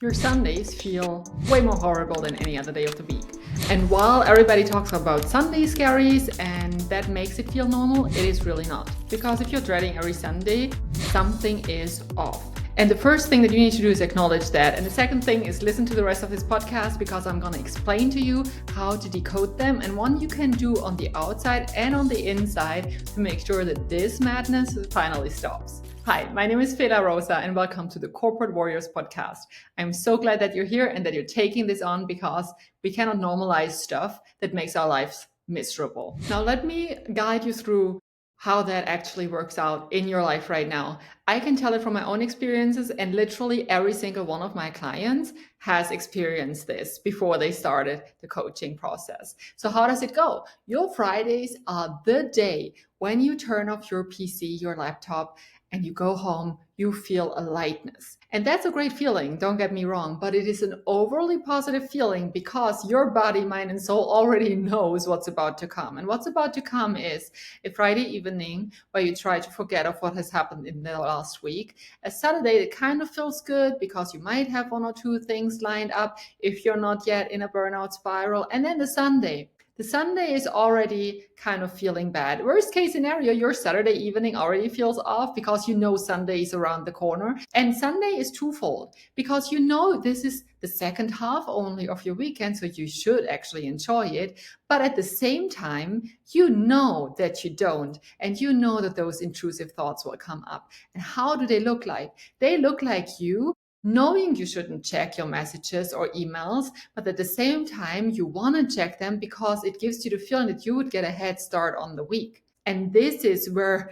Your Sundays feel way more horrible than any other day of the week. And while everybody talks about Sunday scaries and that makes it feel normal, it is really not. Because if you're dreading every Sunday, something is off. And the first thing that you need to do is acknowledge that. And the second thing is listen to the rest of this podcast because I'm going to explain to you how to decode them and what you can do on the outside and on the inside to make sure that this madness finally stops. Hi, my name is Fela Rosa and welcome to the Corporate Warriors podcast. I'm so glad that you're here and that you're taking this on because we cannot normalize stuff that makes our lives miserable. Now, let me guide you through how that actually works out in your life right now. I can tell it from my own experiences, and literally every single one of my clients has experienced this before they started the coaching process. So how does it go? Your Fridays are the day when you turn off your PC, your laptop, and you go home, you feel a lightness. And that's a great feeling, don't get me wrong, but it is an overly positive feeling because your body, mind, and soul already knows what's about to come. And what's about to come is a Friday evening where you try to forget of what has happened in the last week. A Saturday that kind of feels good because you might have one or two things lined up if you're not yet in a burnout spiral. And then the Sunday. The Sunday is already kind of feeling bad. Worst case scenario, your Saturday evening already feels off because you know Sunday is around the corner. And Sunday is twofold because you know this is the second half only of your weekend, so you should actually enjoy it. But at the same time, you know that you don't. And you know that those intrusive thoughts will come up. And how do they look like? They look like you knowing you shouldn't check your messages or emails, but at the same time, you want to check them because it gives you the feeling that you would get a head start on the week. And this is where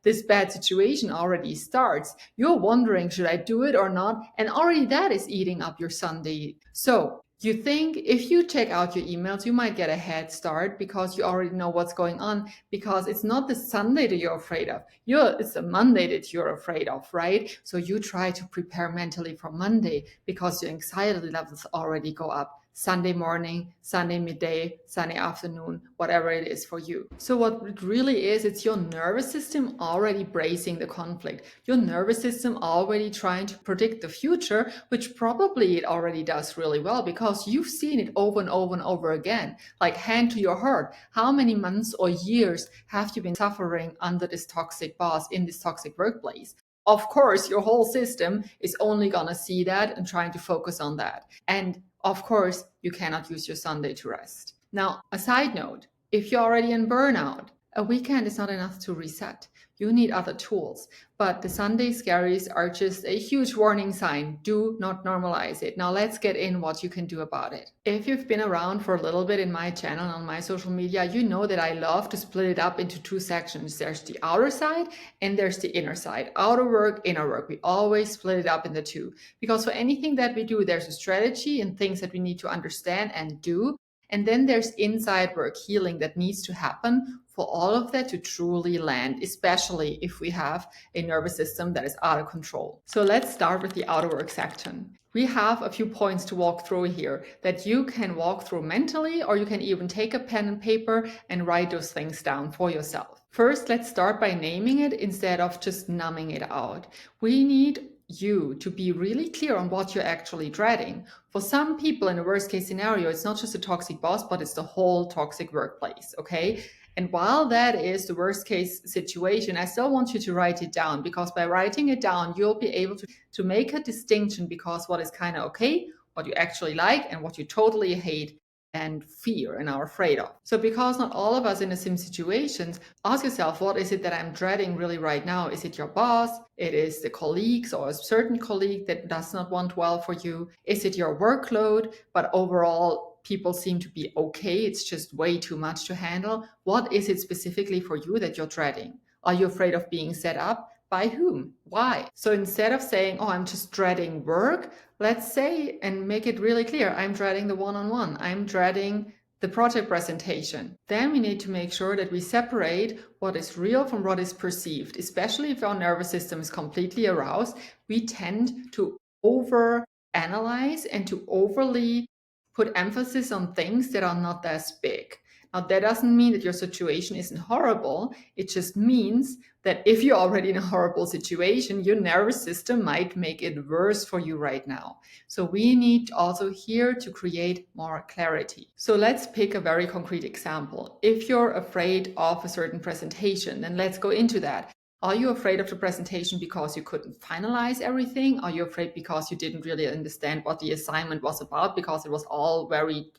this bad situation already starts. You're wondering, should I do it or not? And already that is eating up your Sunday. So you think if you check out your emails, you might get a head start because you already know what's going on, because it's not the Sunday that you're afraid of. It's the Monday that you're afraid of, right? So you try to prepare mentally for Monday because your anxiety levels already go up. Sunday morning, Sunday midday, Sunday afternoon, whatever it is for you. So what it really is, it's your nervous system already bracing the conflict. Your nervous system already trying to predict the future, which probably it already does really well because you've seen it over and over and over again. Like hand to your heart, how many months or years have you been suffering under this toxic boss in this toxic workplace? Of course, your whole system is only going to see that and trying to focus on that. And of course, you cannot use your Sunday to rest. Now, a side note, if you're already in burnout, a weekend is not enough to reset. You need other tools. But the Sunday scaries are just a huge warning sign. Do not normalize it. Now let's get in what you can do about it. If you've been around for a little bit in my channel and on my social media, you know that I love to split it up into two sections. There's the outer side and there's the inner side. Outer work, inner work. We always split it up into two. Because for anything that we do, there's a strategy and things that we need to understand and do. And then there's inside work, healing that needs to happen for all of that to truly land, especially if we have a nervous system that is out of control. So let's start with the outer work section. We have a few points to walk through here that you can walk through mentally, or you can even take a pen and paper and write those things down for yourself. First, let's start by naming it instead of just numbing it out. We need you to be really clear on what you're actually dreading. For some people in a worst case scenario, it's not just a toxic boss, but it's the whole toxic workplace, okay? And while that is the worst case situation, I still want you to write it down because by writing it down, you'll be able to make a distinction because what is kind of okay, what you actually like, and what you totally hate and fear and are afraid of. So because not all of us in the same situations, ask yourself, what is it that I'm dreading really right now? Is it your boss? It is the colleagues or a certain colleague that does not want well for you? Is it your workload? But overall, people seem to be okay. It's just way too much to handle. What is it specifically for you that you're dreading? Are you afraid of being set up? By whom? Why? So instead of saying, oh, I'm just dreading work, let's say and make it really clear, I'm dreading the one-on-one. I'm dreading the project presentation. Then we need to make sure that we separate what is real from what is perceived, especially if our nervous system is completely aroused. We tend to over analyze and to overly put emphasis on things that are not as big. Now, that doesn't mean that your situation isn't horrible. It just means that if you're already in a horrible situation, your nervous system might make it worse for you right now. So we need also here to create more clarity. So let's pick a very concrete example. If you're afraid of a certain presentation, then let's go into that. Are you afraid of the presentation because you couldn't finalize everything? Are you afraid because you didn't really understand what the assignment was about, because it was all very,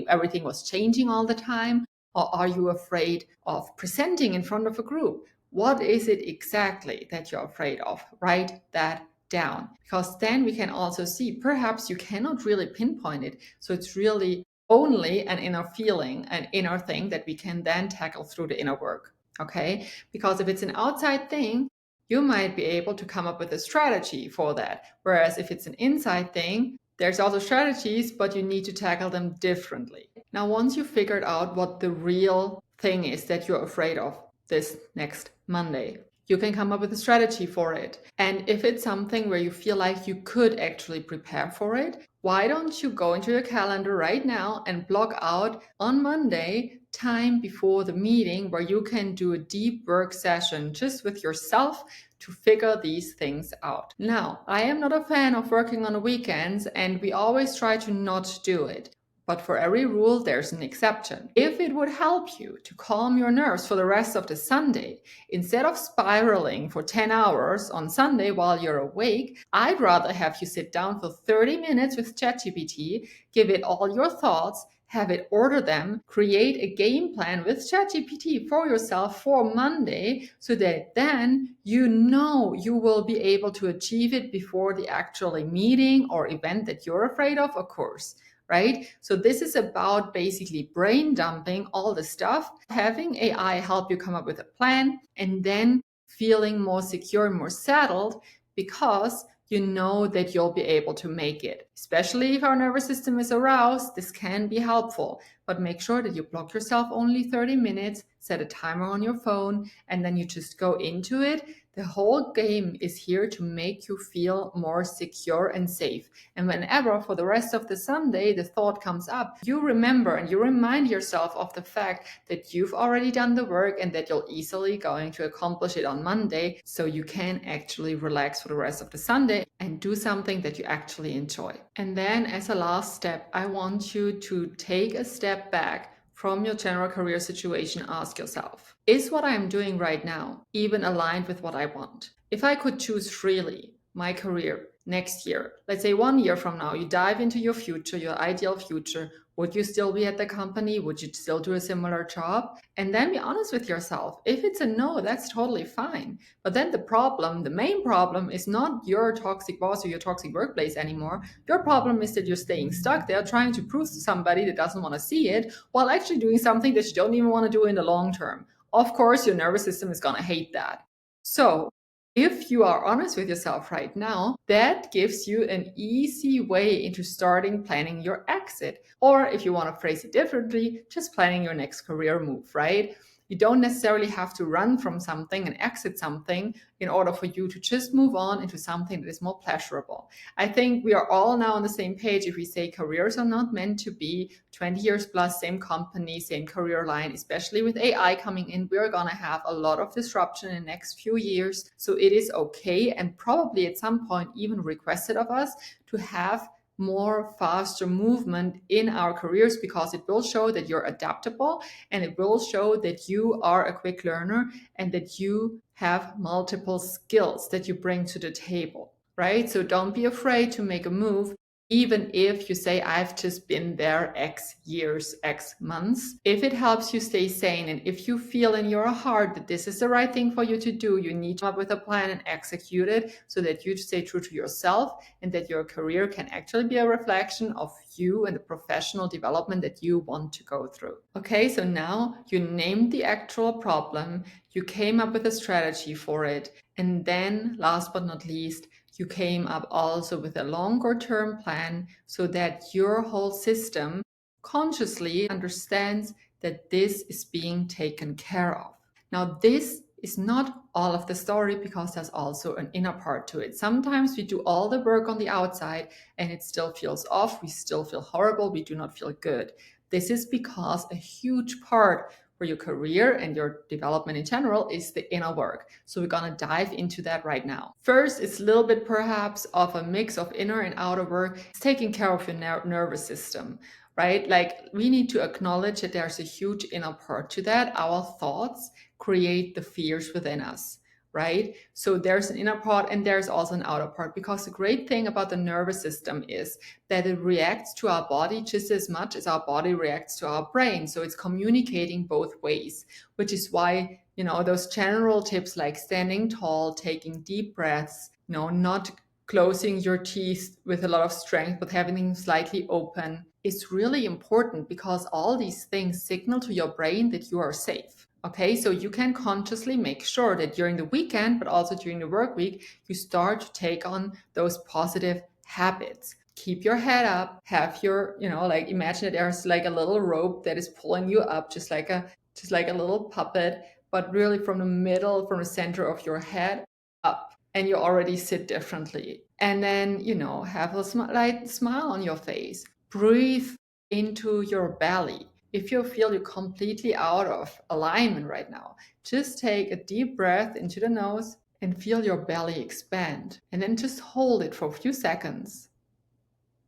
everything was changing all the time? Or are you afraid of presenting in front of a group? What is it exactly that you're afraid of? Write that down, because then we can also see perhaps you cannot really pinpoint it. So it's really only an inner feeling, an inner thing that we can then tackle through the inner work. Okay, because if it's an outside thing, you might be able to come up with a strategy for that. Whereas if it's an inside thing, there's also strategies, but you need to tackle them differently. Now, once you've figured out what the real thing is that you're afraid of this next Monday, you can come up with a strategy for it. And if it's something where you feel like you could actually prepare for it, why don't you go into your calendar right now and block out on Monday time before the meeting where you can do a deep work session just with yourself to figure these things out. Now, I am not a fan of working on the weekends, and we always try to not do it. But for every rule, there's an exception. If it would help you to calm your nerves for the rest of the Sunday, instead of spiraling for 10 hours on Sunday while you're awake, I'd rather have you sit down for 30 minutes with ChatGPT, give it all your thoughts, have it order them, create a game plan with ChatGPT for yourself for Monday, so that then you know you will be able to achieve it before the actual meeting or event that you're afraid of occurs. Right? So this is about basically brain dumping all the stuff, having AI help you come up with a plan, and then feeling more secure and more settled because you know that you'll be able to make it. Especially if our nervous system is aroused, this can be helpful. But make sure that you block yourself only 30 minutes, set a timer on your phone, and then you just go into it. The whole game is here to make you feel more secure and safe. And whenever for the rest of the Sunday the thought comes up, you remember and you remind yourself of the fact that you've already done the work and that you're easily going to accomplish it on Monday, so you can actually relax for the rest of the Sunday and do something that you actually enjoy. And then as a last step, I want you to take a step back from your general career situation. Ask yourself, is what I am doing right now even aligned with what I want? If I could choose freely my career next year, let's say 1 year from now, you dive into your future, your ideal future, would you still be at the company? Would you still do a similar job? And then be honest with yourself. If it's a no, that's totally fine. But then the main problem is not your toxic boss or your toxic workplace anymore. Your problem is that you're staying stuck there trying to prove to somebody that doesn't want to see it, while actually doing something that you don't even want to do in the long term. Of course, your nervous system is going to hate that. So if you are honest with yourself right now, that gives you an easy way into starting planning your exit. Or if you want to phrase it differently, just planning your next career move, right? You don't necessarily have to run from something and exit something in order for you to just move on into something that is more pleasurable. I think we are all now on the same page if we say careers are not meant to be 20 years plus, same company, same career line. Especially with AI coming in, we're going to have a lot of disruption in the next few years. So it is okay, and probably at some point even requested of us, to have more faster movement in our careers, because it will show that you're adaptable, and it will show that you are a quick learner and that you have multiple skills that you bring to the table, right? So don't be afraid to make a move, even if you say, I've just been there X years, X months. If it helps you stay sane, and if you feel in your heart that this is the right thing for you to do, you need to come up with a plan and execute it so that you stay true to yourself and that your career can actually be a reflection of you and the professional development that you want to go through. Okay, so now you named the actual problem, you came up with a strategy for it, and then last but not least, you came up also with a longer term plan so that your whole system consciously understands that this is being taken care of. Now, this is not all of the story, because there's also an inner part to it. Sometimes we do all the work on the outside and it still feels off. We still feel horrible. We do not feel good. This is because a huge part for your career and your development in general is the inner work. So we're gonna dive into that right now. First, it's a little bit perhaps of a mix of inner and outer work. It's taking care of your nervous system, right? Like we need to acknowledge that there's a huge inner part to that. Our thoughts create the fears within us, right? So there's an inner part and there's also an outer part, because the great thing about the nervous system is that it reacts to our body just as much as our body reacts to our brain. So it's communicating both ways, which is why, those general tips like standing tall, taking deep breaths, not closing your teeth with a lot of strength, but having them slightly open is really important, because all these things signal to your brain that you are safe. Okay, so you can consciously make sure that during the weekend, but also during the work week, you start to take on those positive habits. Keep your head up, have your, like imagine that there's like a little rope that is pulling you up, just like a little puppet, but really from the middle, from the center of your head up, and you already sit differently. And then, have a light smile on your face. Breathe into your belly. If you feel you're completely out of alignment right now, just take a deep breath into the nose and feel your belly expand. And then just hold it for a few seconds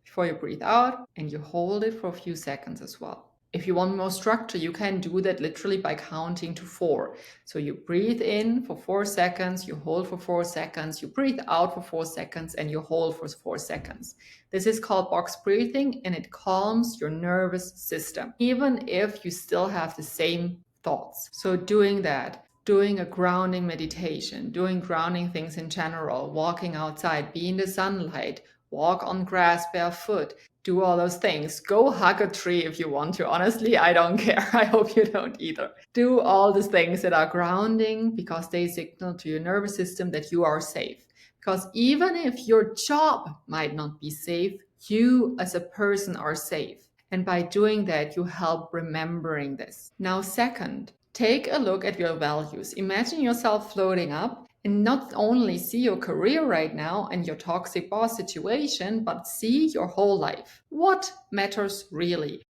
before you breathe out, and you hold it for a few seconds as well. If you want more structure, you can do that literally by counting to 4. So you breathe in for 4 seconds, you hold for 4 seconds, you breathe out for 4 seconds, and you hold for 4 seconds. This is called box breathing, and it calms your nervous system, even if you still have the same thoughts. So doing that, doing a grounding meditation, doing grounding things in general, walking outside, be in the sunlight, walk on grass barefoot, do all those things. Go hug a tree if you want to. Honestly, I don't care. I hope you don't either. Do all the things that are grounding, because they signal to your nervous system that you are safe. Because even if your job might not be safe, you as a person are safe. And by doing that, you help remembering this. Now, second, take a look at your values. Imagine yourself floating up and not only see your career right now and your toxic boss situation, but see your whole life. What matters really?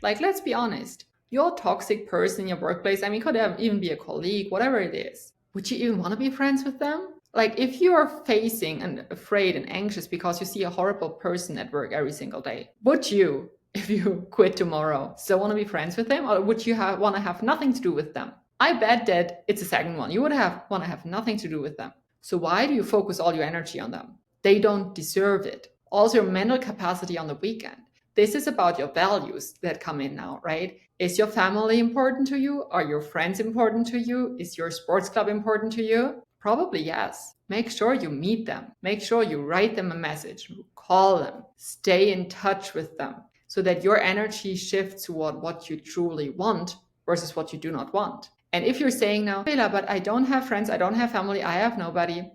Like, let's be honest. Your toxic person in your workplace, could even be a colleague, whatever it is. Would you even want to be friends with them? Like, if you are facing and afraid and anxious because you see a horrible person at work every single day, would you, if you quit tomorrow, still want to be friends with them? Or would you want to have nothing to do with them? I bet that it's the second one. You would want to have nothing to do with them. So why do you focus all your energy on them? They don't deserve it. Also, your mental capacity on the weekend. This is about your values that come in now, right? Is your family important to you? Are your friends important to you? Is your sports club important to you? Probably yes. Make sure you meet them. Make sure you write them a message, call them, stay in touch with them, so that your energy shifts toward what you truly want versus what you do not want. And if you're saying now, Fela, but I don't have friends, I don't have family, I have nobody.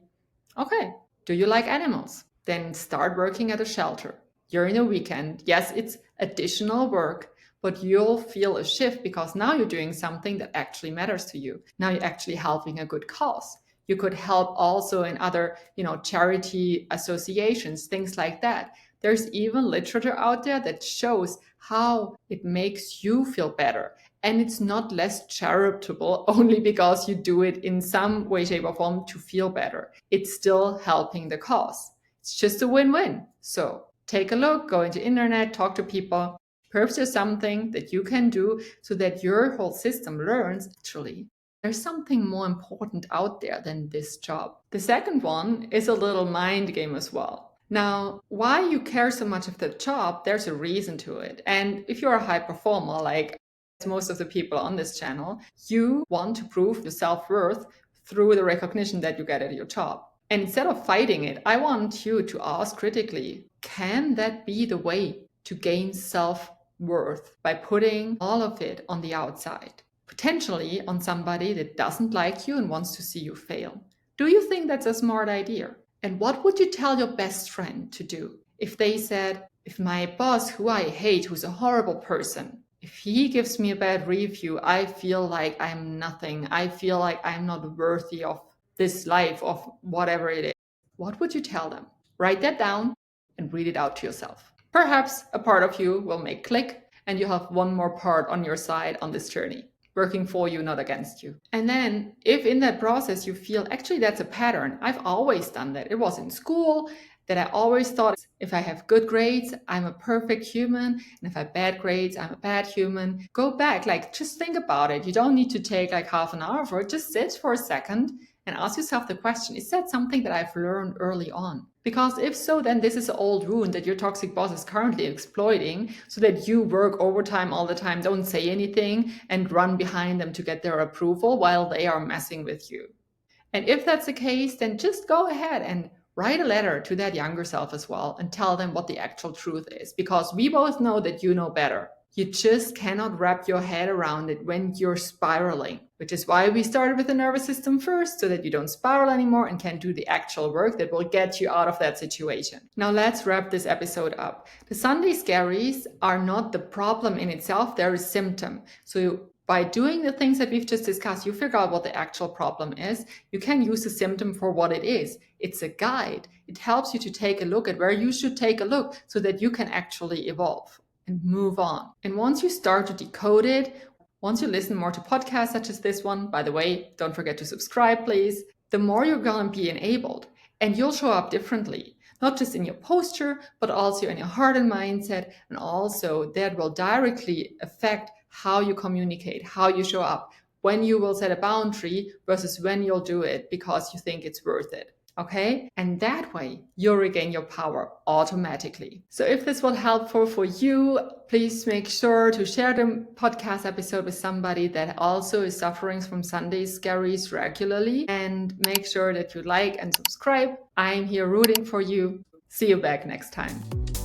Okay, do you like animals? Then start working at a shelter during the weekend. Yes, it's additional work, but you'll feel a shift, because now you're doing something that actually matters to you. Now you're actually helping a good cause. You could help also in other, charity associations, things like that. There's even literature out there that shows how it makes you feel better. And it's not less charitable only because you do it in some way, shape, or form to feel better. It's still helping the cause. It's just a win-win. So take a look, go into internet, talk to people. Perhaps there's something that you can do so that your whole system learns, actually, there's something more important out there than this job. The second one is a little mind game as well. Now, why you care so much of the job, there's a reason to it. And if you're a high performer, like most of the people on this channel, you want to prove your self-worth through the recognition that you get at your job. And instead of fighting it, I want you to ask critically, can that be the way to gain self-worth by putting all of it on the outside? Potentially on somebody that doesn't like you and wants to see you fail. Do you think that's a smart idea? And what would you tell your best friend to do if they said, if my boss, who I hate, who's a horrible person, if he gives me a bad review, I feel like I'm nothing. I feel like I'm not worthy of this life, of whatever it is. What would you tell them? Write that down and read it out to yourself. Perhaps a part of you will make click and you have one more part on your side on this journey, working for you, not against you. And then if in that process you feel, actually that's a pattern, I've always done that. It was in school that I always thought if I have good grades, I'm a perfect human. And if I have bad grades, I'm a bad human. Go back, like just think about it. You don't need to take like half an hour for it. Just sit for a second and ask yourself the question, is that something that I've learned early on? Because if so, then this is an old wound that your toxic boss is currently exploiting so that you work overtime all the time, don't say anything, and run behind them to get their approval while they are messing with you. And if that's the case, then just go ahead and write a letter to that younger self as well and tell them what the actual truth is, because we both know that you know better. You just cannot wrap your head around it when you're spiraling, which is why we started with the nervous system first, so that you don't spiral anymore and can do the actual work that will get you out of that situation. Now let's wrap this episode up. The Sunday scaries are not the problem in itself, they're a symptom. So by doing the things that we've just discussed, you figure out what the actual problem is. You can use the symptom for what it is. It's a guide. It helps you to take a look at where you should take a look so that you can actually evolve and move on. And once you start to decode it, once you listen more to podcasts such as this one, by the way, don't forget to subscribe, please, the more you're going to be enabled and you'll show up differently. Not just in your posture, but also in your heart and mindset. And also that will directly affect how you communicate, how you show up, when you will set a boundary versus when you'll do it because you think it's worth it. Okay? And that way you'll regain your power automatically. So if this was helpful for you, please make sure to share the podcast episode with somebody that also is suffering from Sunday scaries regularly, and make sure that you like and subscribe. I'm here rooting for you. See you back next time.